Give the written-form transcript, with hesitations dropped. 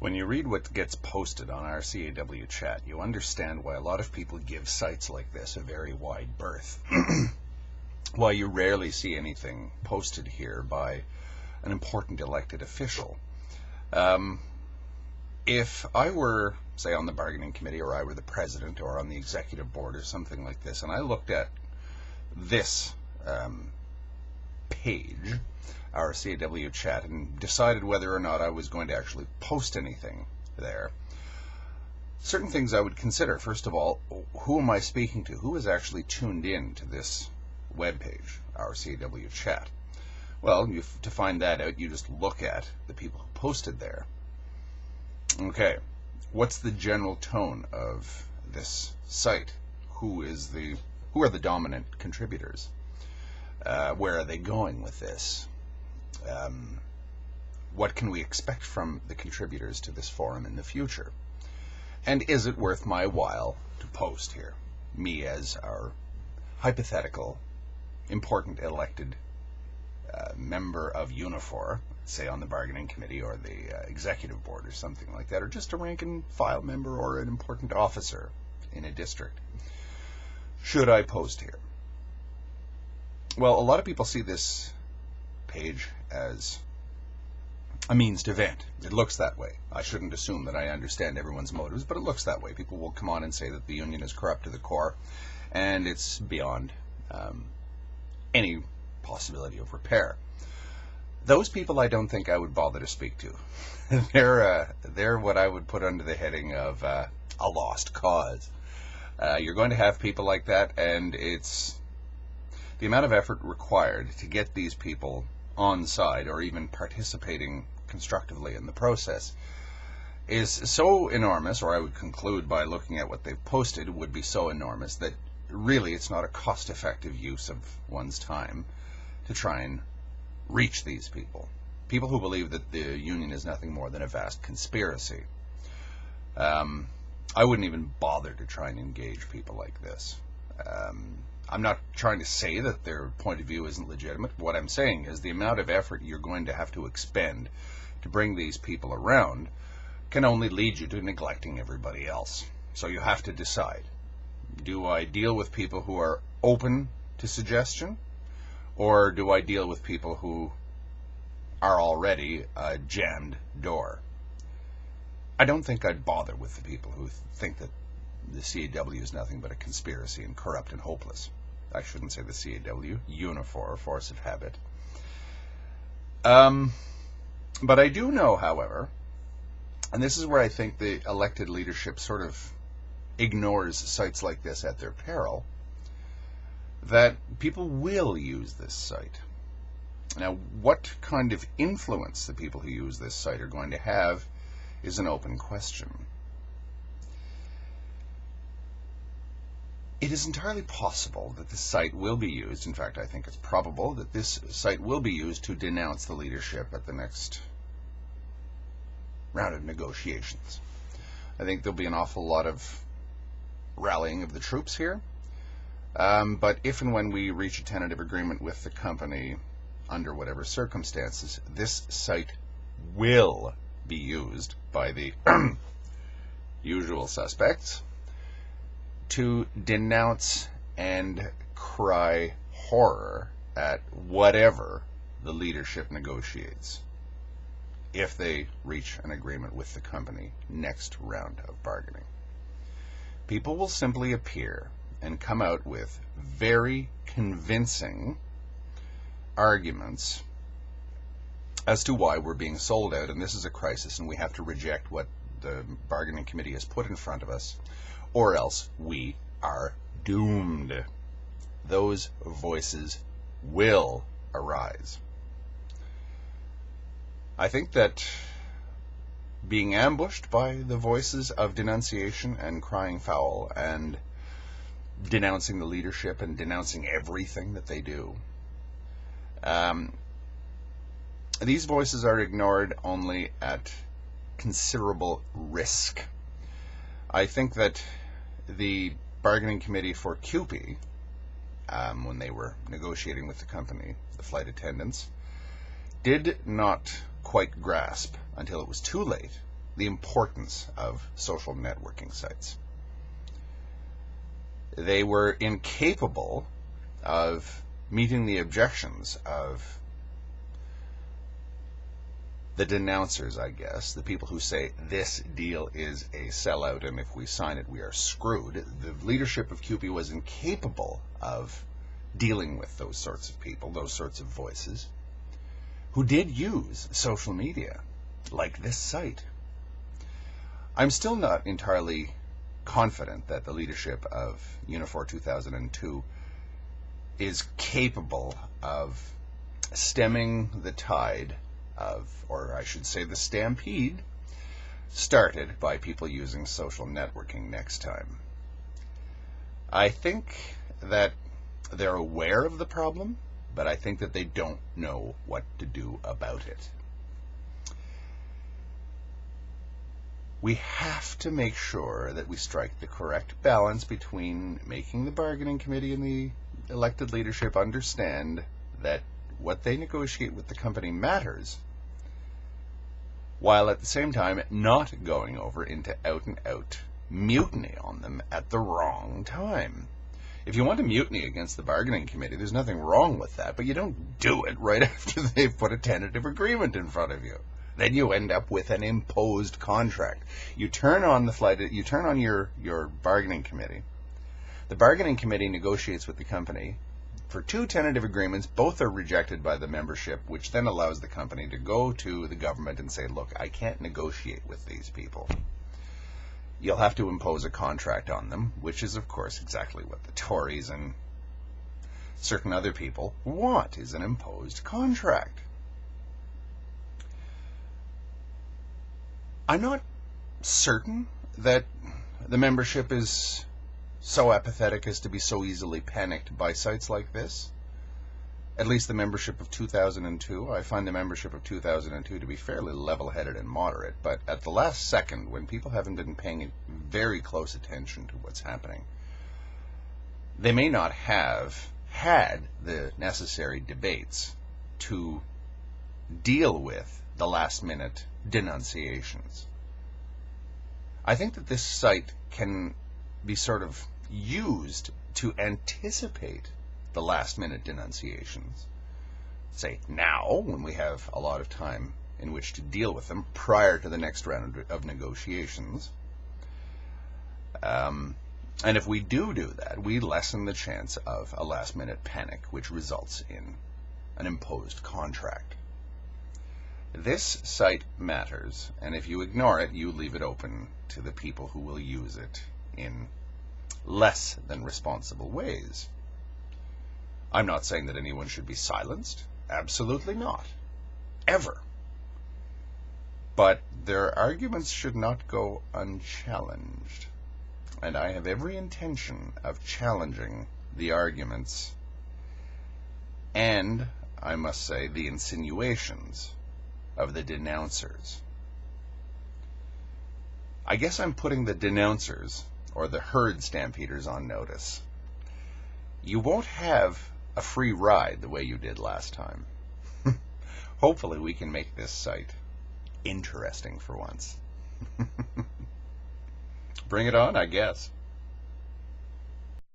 When you read what gets posted on our CAW chat, you understand why a lot of people give sites like this a very wide berth. Why you rarely see anything posted here by an important elected official. If I were, say, on the bargaining committee, or I were the president, or on the executive board, or something like this, and I looked at this page, our CAW chat, and decided whether or not I was going to actually post anything there, certain things I would consider. First of all, who am I speaking to? Who is actually tuned in to this webpage, our CAW chat? Well, to find that out, you just look at the people who posted there. Okay, what's the general tone of this site? Who are the dominant contributors? Where are they going with this? What can we expect from the contributors to this forum in the future? And is it worth my while to post here? Me as our hypothetical, important elected member of Unifor, say on the bargaining committee or the executive board or something like that, or just a rank and file member or an important officer in a district. Should I post here? Well, a lot of people see this page as a means to vent. It looks that way. I shouldn't assume that I understand everyone's motives, but it looks that way. People will come on and say that the union is corrupt to the core, and it's beyond any possibility of repair. Those people I don't think I would bother to speak to. They're what I would put under the heading of a lost cause. You're going to have people like that, and it's the amount of effort required to get these people on side or even participating constructively in the process is so enormous, or I would conclude by looking at what they've posted would be so enormous that really it's not a cost-effective use of one's time to try and reach these people. People who believe that the union is nothing more than a vast conspiracy. I wouldn't even bother to try and engage people like this. I'm not trying to say that their point of view isn't legitimate. What I'm saying is the amount of effort you're going to have to expend to bring these people around can only lead you to neglecting everybody else. So you have to decide. Do I deal with people who are open to suggestion, or do I deal with people who are already a jammed door? I don't think I'd bother with the people who think that the CAW is nothing but a conspiracy and corrupt and hopeless. I shouldn't say the CAW, Unifor, Force of Habit. But I do know, however, and this is where I think the elected leadership sort of ignores sites like this at their peril, that people will use this site. Now, what kind of influence the people who use this site are going to have is an open question. It is entirely possible that this site will be used, in fact I think it's probable that this site will be used to denounce the leadership at the next round of negotiations. I think there'll be an awful lot of rallying of the troops here, but if and when we reach a tentative agreement with the company, under whatever circumstances, this site will be used by the usual suspects to denounce and cry horror at whatever the leadership negotiates, if they reach an agreement with the company next round of bargaining. People will simply appear and come out with very convincing arguments as to why we're being sold out, and this is a crisis, and we have to reject what the bargaining committee has put in front of us, or else we are doomed. Those voices will arise. I think that being ambushed by the voices of denunciation and crying foul and denouncing the leadership and denouncing everything that they do, these voices are ignored only at considerable risk. I think that the bargaining committee for CUPE, when they were negotiating with the company, the flight attendants, did not quite grasp until it was too late the importance of social networking sites. They were incapable of meeting the objections of the denouncers, I guess, the people who say this deal is a sellout and if we sign it we are screwed. The leadership of CUPE was incapable of dealing with those sorts of people, those sorts of voices, who did use social media, like this site. I'm still not entirely confident that the leadership of Unifor 2002 is capable of stemming the tide of, or I should say the stampede, started by people using social networking next time. I think that they're aware of the problem, but I think that they don't know what to do about it. We have to make sure that we strike the correct balance between making the bargaining committee and the elected leadership understand that what they negotiate with the company matters, while at the same time not going over into out-and-out mutiny on them at the wrong time. If you want to mutiny against the bargaining committee, there's nothing wrong with that, but you don't do it right after they've put a tentative agreement in front of you. Then you end up with an imposed contract. You turn on your bargaining committee. The bargaining committee negotiates with the company for 2 tentative agreements. Both are rejected by the membership, which then allows the company to go to the government and say, look, I can't negotiate with these people. You'll have to impose a contract on them, which is, of course, exactly what the Tories and certain other people want, is an imposed contract. I'm not certain that the membership is so apathetic as to be so easily panicked by sites like this. At least the membership of 2002. I find the membership of 2002 to be fairly level-headed and moderate, but at the last second, when people haven't been paying very close attention to what's happening, they may not have had the necessary debates to deal with the last-minute denunciations. I think that this site can be sort of used to anticipate the last-minute denunciations, say now, when we have a lot of time in which to deal with them prior to the next round of negotiations. And if we do that, we lessen the chance of a last-minute panic, which results in an imposed contract. This site matters, and if you ignore it, you leave it open to the people who will use it in less than responsible ways. I'm not saying that anyone should be silenced. Absolutely not. Ever. But their arguments should not go unchallenged. And I have every intention of challenging the arguments and, I must say, the insinuations of the denouncers. I guess I'm putting the denouncers, or the herd stampeders, on notice. You won't have a free ride the way you did last time. Hopefully we can make this site interesting for once. Bring it on, I guess.